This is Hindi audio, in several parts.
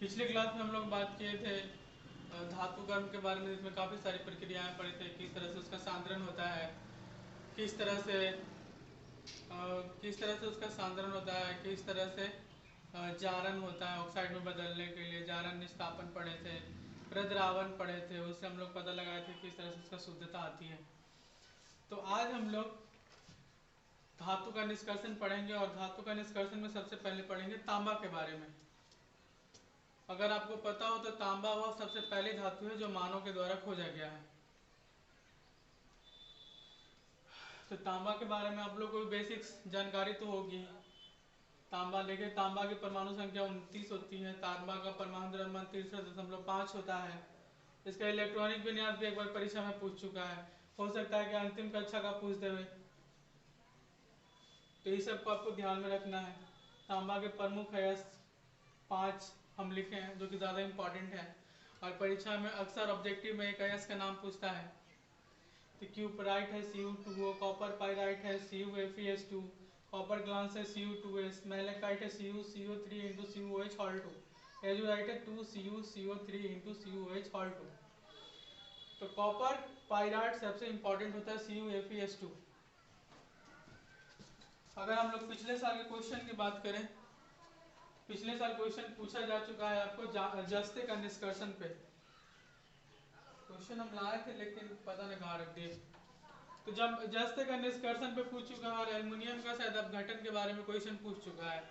पिछले क्लास में हम लोग बात किए थे धातु कर्म के बारे में, जिसमें काफ़ी सारी प्रक्रियाएं पढ़ी थे। किस तरह से उसका सांद्रण होता है, किस तरह से उसका सांद्रण होता है, किस तरह से जारन होता है ऑक्साइड में बदलने के लिए, जारन निष्कापन पढ़े थे, प्रद्रावण पढ़े थे। उससे हम लोग पता लगाए थे किस तरह से उसका शुद्धता आती है। तो आज हम लोग धातु का निष्कर्षण पढ़ेंगे, और धातु का निष्कर्षण में सबसे पहले पढ़ेंगे तांबा के बारे में। अगर आपको पता हो तो तांबा वह सबसे पहली धातु है जो मानव के द्वारा खोजा गया है। तो तांबा के बारे में आप लोग को बेसिक्स जानकारी तो होगी। तांबा देखिए, तांबा की परमाणु संख्या 29 होती है। तांबा का परमाणु द्रव्यमान 63.5 होता है। इसका इलेक्ट्रॉनिक विन्यास भी एक बार परीक्षा में पूछ चुका है, हो सकता है कि अंतिम कक्षा का पूछ देवे। तो ये सबको आपको ध्यान में रखना है। तांबा के प्रमुख अयस्क 5 हम लिखे हैं, जो कि ज़्यादा इंपॉर्टेंट है, और परीक्षा में अक्सर ऑब्जेक्टिव में एक अयस्क का नाम पूछता है। तो क्यूपराइट है Cu2O, कॉपर पाइराइट है CuFeS2, कॉपर ग्लास है Cu2S, मैलेकाइट है CuCO3 इंटू CuOH हॉल 2, एजुराइट है 2CuCO3 इंटू CuOH हॉल 2। तो कॉपर पाइराइट सबसे इंपॉर्टेंट होता है CuFeS2। अगर हम लोग पिछले साल के क्वेश्चन की बात करें, पिछले साल क्वेश्चन पूछा जा चुका है आपको जस्ते का निष्कर्षण पे। क्वेश्चन हम लाए थे लेकिन पता नहीं कहाँ रख दिए। तो जब जस्ते का निष्कर्षण पे पूछ चुका है, और एल्युमिनियम का शायद अपघटन के बारे में क्वेश्चन पूछ चुका है।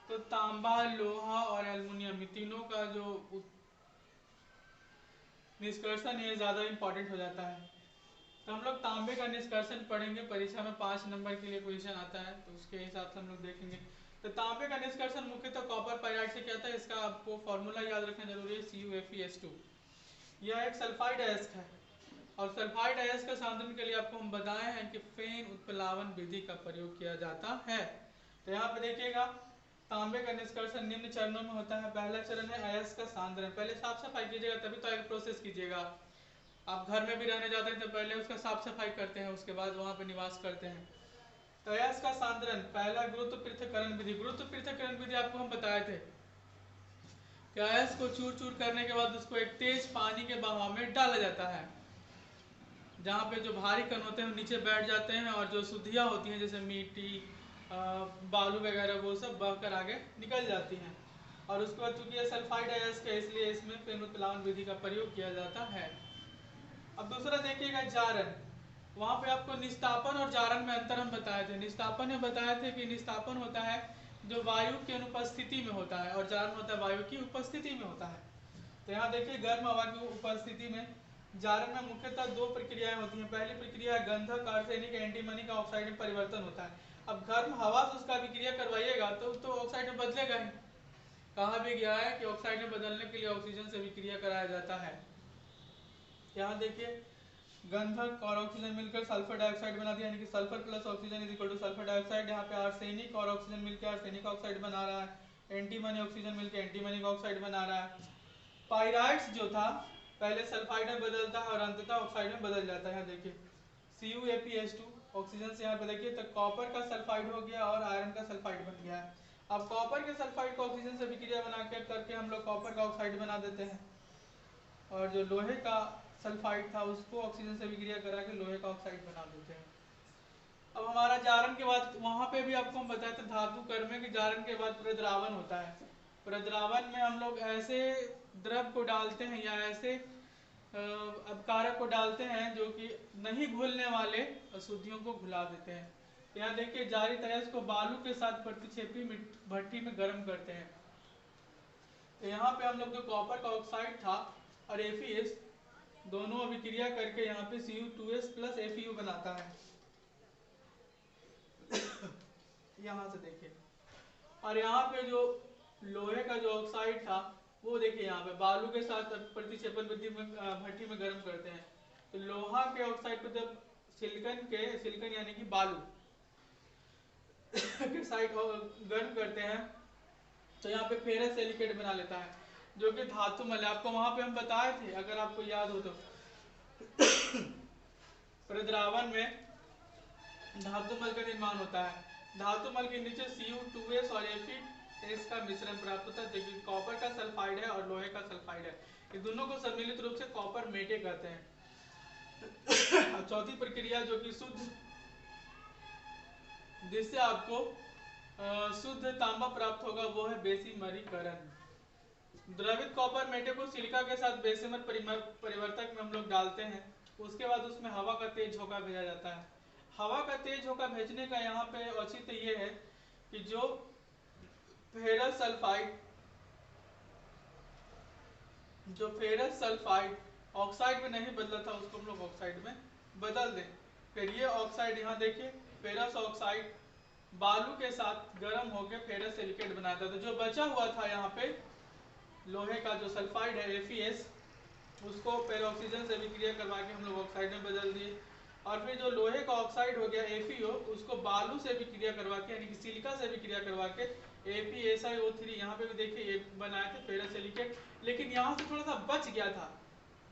तो तांबा, लोहा और एल्युमिनियम, तीनों का जो निष्कर्षण है ज्यादा इंपॉर्टेंट हो जाता है। तो हम लोग तांबे का निष्कर्षण पढ़ेंगे। परीक्षा में 5 नंबर के लिए क्वेश्चन आता है, तो उसके हिसाब से हम लोग देखेंगे। तो तांबे का निष्कर्षण मुख्यतः कॉपर पाइराइट से क्या था, इसका आपको फॉर्मूला याद रखना जरूरी है, CuFeS2। यह एक सल्फाइड अयस्क है, और सल्फाइड अयस्क का सांद्रण के लिए आपको हम बताए हैं कि फेन उत्प्लावन विधि का प्रयोग किया जाता है। तो यहाँ पे देखिएगा, तांबे का निष्कर्षण निम्न चरणों में होता है। पहला चरण है अयस्क का सांद्रण। पहले साफ सफाई कीजिएगा, तभी तो आगे प्रोसेस कीजिएगा। आप घर में भी रहने जाते हैं तो पहले उसका साफ सफाई करते हैं, उसके बाद वहां पे निवास करते हैं। तो अयस्क का सांद्रण, पहला गुरुत्व पृथक्करण विधि। गुरुत्व पृथक्करण विधि आपको हम बताए थे कि अयस्क को चूर चूर करने के बाद उसको एक तेज पानी के बहाव में डाला जाता है, जहाँ पे जो भारी कण होते हैं नीचे बैठ जाते हैं, और जो शुद्धियाँ होती हैं जैसे मिट्टी, बालू वगैरह, वो सब बहकर आगे निकल जाती हैं। और उसके बाद चूंकि ये सल्फाइड अयस्क है, इसलिए इसमें फेन उत्प्लावन विधि का प्रयोग किया जाता है। अब दूसरा देखिएगा जारन। वहां पे आपको निस्तापन और जारन में अंतर हम बताए थे। निस्तापन में बताए थे कि निस्तापन होता है जो वायु की अनुपस्थिति में होता है, और जारन होता है वायु की उपस्थिति में होता है। तो यहाँ देखिए, गर्म हवा की उपस्थिति में जारन में मुख्यतः 2 प्रक्रियाएं होती हैं। पहली प्रक्रिया गंधक आर्सेनिक एंटीमनी का ऑक्साइड में परिवर्तन होता है। अब गर्म हवा से उसका अभिक्रिया करवाइएगा तो ऑक्साइड में बदलेगा ही। कहा भी गया है कि ऑक्साइड में बदलने के लिए ऑक्सीजन से अभिक्रिया कराया जाता है। यहाँ देखिए, गंधक और ऑक्सीजन मिलकर सल्फर डाइऑक्साइड बना दिया, यानी कि sulphur plus oxygen is equal two sulphur dioxide. यहाँ पे आर्सेनिक और ऑक्सीजन मिलकर आर्सेनिक ऑक्साइड बना रहा है। एंटीमनी ऑक्सीजन मिलकर एंटीमनी ऑक्साइड बना रहा है। पाइराइट्स जो था, पहले सल्फाइड में बदलता है और अंततः ऑक्साइड में बदल जाता है। देखिए CuFeS2, ऑक्सीजन से यहाँ पे देखिए, तो कॉपर का सल्फाइड हो गया और आयरन का सल्फाइड बन गया है। अब कॉपर के सल्फाइड को ऑक्सीजन से विक्रिया बना के करके हम लोग कॉपर का ऑक्साइड बना देते हैं, और जो लोहे का सल्फाइड था उसको ऑक्सीजन से विक्रिया करा के लोहे का ऑक्साइड बना देते हैं। अब हमारा जारन के बाद, वहां पे भी आपको हम बताए थे धातु कर्म में कि जारन के बाद प्रद्रावण होता है। प्रद्रावण में हम लोग ऐसे द्रव को डालते हैं या ऐसे अपकारक को डालते हैं जो कि नहीं घुलने वाले अशुद्धियों को घुला देते हैं। यहाँ देखिए, जारित अयस्क को बालू के साथ प्रतिक्षेपी भट्टी में गर्म करते हैं। तो यहाँ पे हम लोग जो कॉपर का ऑक्साइड था और Fe दोनों अभिक्रिया करके यहाँ पे Cu2S प्लस Fu बनाता है। यहाँ से देखिए, और यहाँ पे जो लोहे का जो ऑक्साइड था वो देखिए, यहाँ पे बालू के साथ प्रतिक्षेपण भट्टी में गर्म करते हैं। तो लोहा के ऑक्साइड को जब सिलिकन यानी कि बालू के साइड गर्म करते हैं, तो यहाँ पे फेरस सिलिकेट बना लेता है, जो कि धातु मल। आपको वहां पे हम बताए थे, अगर आपको याद हो तो प्रद्रावण में धातु मल का निर्माण होता है। धातु मल के नीचे Cu2S और Fe का मिश्रण प्राप्त होता है। देखिए, कॉपर का सल्फाइड है और दोनों को सम्मिलित रूप से कॉपर मेटे कहते हैं। अब चौथी प्रक्रिया जो कि शुद्ध, जिससे आपको शुद्ध तांबा प्राप्त होगा, वो है बेसिमरीकरण। द्रवित कॉपर मेटे को सिलिका के साथ बेसिमर परिवर्तक में हम लोग डालते हैं। उसके बाद उसमें हवा का तेज झोंका भेजा जाता है। हवा का तेज झोंका भेजने का यहाँ पे औचित्य ये है कि जो फेरस सल्फाइड ऑक्साइड में नहीं बदला था उसको हम लोग ऑक्साइड में बदल दें। फिर ये ऑक्साइड यहाँ देखिए, फेरस ऑक्साइड बालू के साथ गर्म होकर फेरस सिलिकेट बनाता है। तो जो बचा हुआ था यहाँ पे लोहे का जो सल्फाइड है FeS, उसको पहले ऑक्सीजन से विक्रिया करवा के हम लोग ऑक्साइड में बदल दिए, और फिर जो लोहे का ऑक्साइड हो गया FeO, उसको बालू से विक्रिया करवा के यानी कि सिलिका से विक्रिया करवा के FeSiO3, यहाँ पे भी देखिए ये बनाए थे फेरस सिलिकेट, लेकिन यहाँ से थोड़ा सा बच गया था,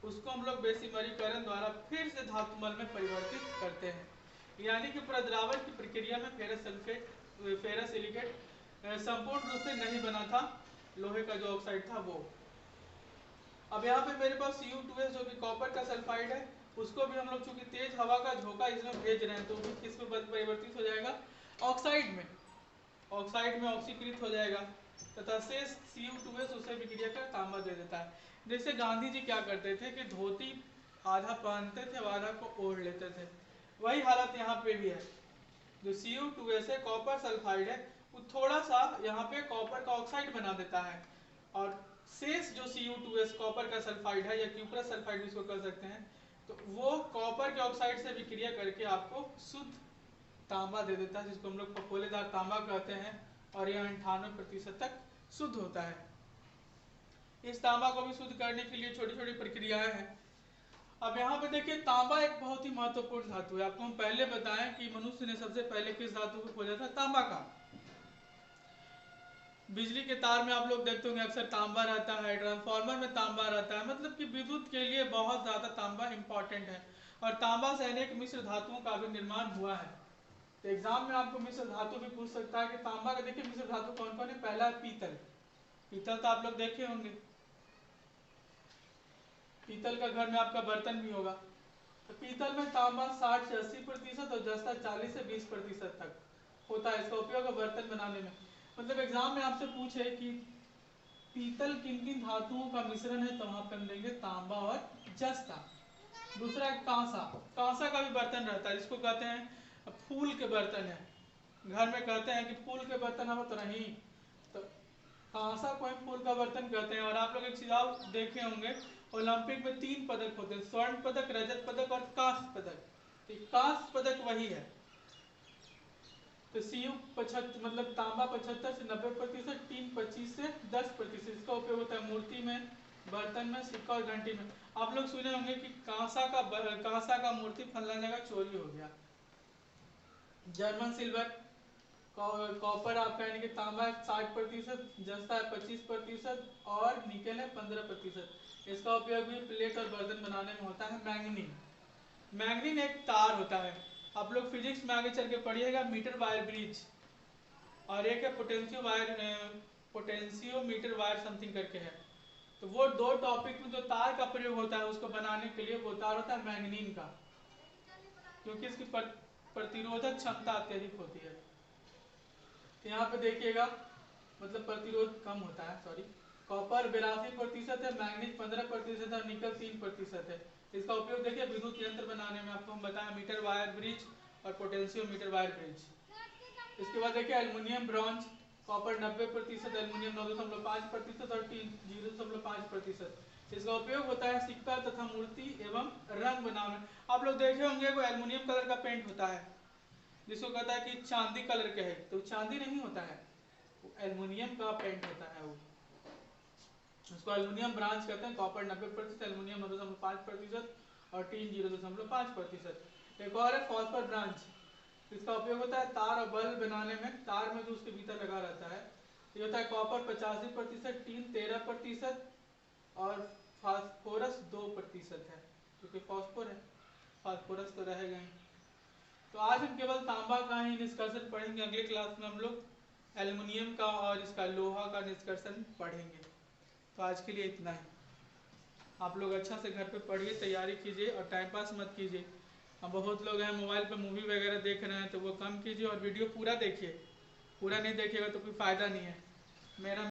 उसको हम लोग बेसिमरीकरण द्वारा फिर से धातुमल में परिवर्तित करते हैं। यानी कि प्रद्रावण की प्रक्रिया में फेरस सिलिकेट संपूर्ण रूप से नहीं बना था, लोहे का जो ऑक्साइड था वो। अब यहाँ पे मेरे पास Cu2S जो कि कॉपर का सल्फाइड है, उसको भी हम लोग चूंकि तेज हवा का झोंका इसमें भेज रहे हैं, तो वो किस में परिवर्तित हो जाएगा, ऑक्साइड में ऑक्सीकृत हो जाएगा, तथा शेष Cu2S उसे विक्रिया कर तांबा दे देता है। जैसे गांधी जी क्या करते थे कि धोती आधा पहनते थे, आधा को ओढ़ लेते थे, वही हालत यहाँ पे भी है। जो Cu2S है, कॉपर सल्फाइड है, वो थोड़ा सा यहाँ पे कॉपर का ऑक्साइड बना देता है, और शेष जो Cu2S कॉपर का सल्फाइड है, या क्यूप्रस सल्फाइड भी इसको कह सकते हैं, तो वो कॉपर के ऑक्साइड से विक्रिया करके आपको शुद्ध तांबा दे देता है, जिसको हम लोग फफोलेदार तांबा कहते हैं, और यह 98% तक शुद्ध होता है। इस तांबा को भी शुद्ध करने के लिए छोटी छोटी प्रक्रियाएं हैं। अब यहाँ पे देखिए, तांबा एक बहुत ही महत्वपूर्ण धातु है। आपको हम पहले बताएं कि मनुष्य ने सबसे पहले किस धातु को खोजा था, तांबा का। बिजली के तार में आप लोग देखते होंगे अक्सर तांबा रहता है, ट्रांसफार्मर में तांबा रहता है, मतलब कि विद्युत के लिए बहुत ज्यादा तांबा इंपॉर्टेंट है। और तांबा से अनेक मिश्र धातुओं का भी निर्माण हुआ है। तो एग्जाम में आपको मिश्र धातु भी पूछ सकता है कि तांबा का देखिए मिश्र धातु कौन कौन है। पहला है पीतल। पीतल तो आप लोग देखे होंगे, पीतल का घर में आपका बर्तन भी होगा। तो पीतल में तांबा 60 से 80% और जस्ता 40 से 20% तक होता है। इसका उपयोग बर्तन बनाने में, मतलब एग्जाम में आपसे पूछे कि पीतल किन किन धातुओं का मिश्रण है, तो वहां पर हम देंगे तांबा और जस्ता। दूसरा है कांसा। कांसा का भी बर्तन रहता है, जिसको कहते हैं फूल के बर्तन है। घर में कहते हैं कि फूल के बर्तन हम तो नहीं, तो कांसा को हम फूल का बर्तन कहते हैं। और आप लोग एक चीज आप देखे होंगे, ओलंपिक में 3 पदक होते हैं, स्वर्ण पदक, रजत पदक और कांस्य पदक। तो कांस्य पदक वही है। तो Cu 75 मतलब तांबा 75 से 90%, टीन 25 से 10%। इसका उपयोग होता है मूर्ति में, बर्तन में, सिक्का और घंटी में। आप लोग सुने होंगे कि कांसा का मूर्ति फलना जगह चोरी हो गया। जर्मन सिल्वर, कॉपर आपका यानी कि तांबा 60%, जस्ता है 25% और निकेल है 15%। इसका उपयोग भी प्लेट और बर्तन बनाने में होता है। मैंगनीन, मैंगनीन एक तार होता है। आप लोग फिजिक्स में आगे चल के पढ़िएगा, मीटर वायर ब्रिज, और एक है पोटेंशियोमीटर वायर समथिंग करके है। तो वो दो टॉपिक में जो तार का प्रयोग होता है उसको बनाने के लिए, वो तार होता है मैंगनीन का, क्योंकि इसकी प्रतिरोधक क्षमता अत्यधिक होती है। तो यहाँ पे देखिएगा, मतलब प्रतिरोध कम होता है, सॉरी। कॉपर 82% है, मैंगनीज 15% है, निकल 3% है। इसका उपयोग देखिए विद्युत यंत्र बनाने में, आपको हम बताएं मीटर वायर ब्रिज और पोटेंशियोमीटर वायर ब्रिज। इसके बाद देखिए एल्युमिनियम, ब्रॉन्ज, कॉपर 90%, एल्युमिनियम 9.5% और टीन 0.5%। इसका उपयोग होता है सिक्का तथा मूर्ति एवं रंग बनाने में। आप लोग देखे होंगे वो एल्युमिनियम कलर का पेंट होता है, जिसको कहता है कि चांदी कलर के है, तो चांदी नहीं होता है, वो एल्युमिनियम का पेंट होता है। वो उसको एल्युमिनियम ब्रांच कहते हैं। कॉपर 90%, एल्युमिनियम 9.5% और टीन 0.5%। एक और है फॉस्फर ब्रांच। इसका उपयोग होता है तार और बल्ब बनाने में। तार में जो उसके भीतर लगा रहता है, ये होता है कॉपर 85%, टीन 13% और फास्फोरस 2% है, क्योंकि फॉस्फोर है, फास्फोरस तो रहेगा ही। तो आज हम केवल तांबा का ही निष्कर्षण पढ़ेंगे। अगले क्लास में हम लोग एल्युमिनियम का और इसका लोहा का निष्कर्षण पढ़ेंगे। तो आज के लिए इतना ही। आप लोग अच्छा से घर पे पढ़िए, तैयारी कीजिए और टाइम पास मत कीजिए। अब बहुत लोग हैं मोबाइल पे मूवी वगैरह देख रहे हैं, तो वो कम कीजिए और वीडियो पूरा देखिए। पूरा नहीं देखिएगा तो कोई फ़ायदा नहीं है। मेरा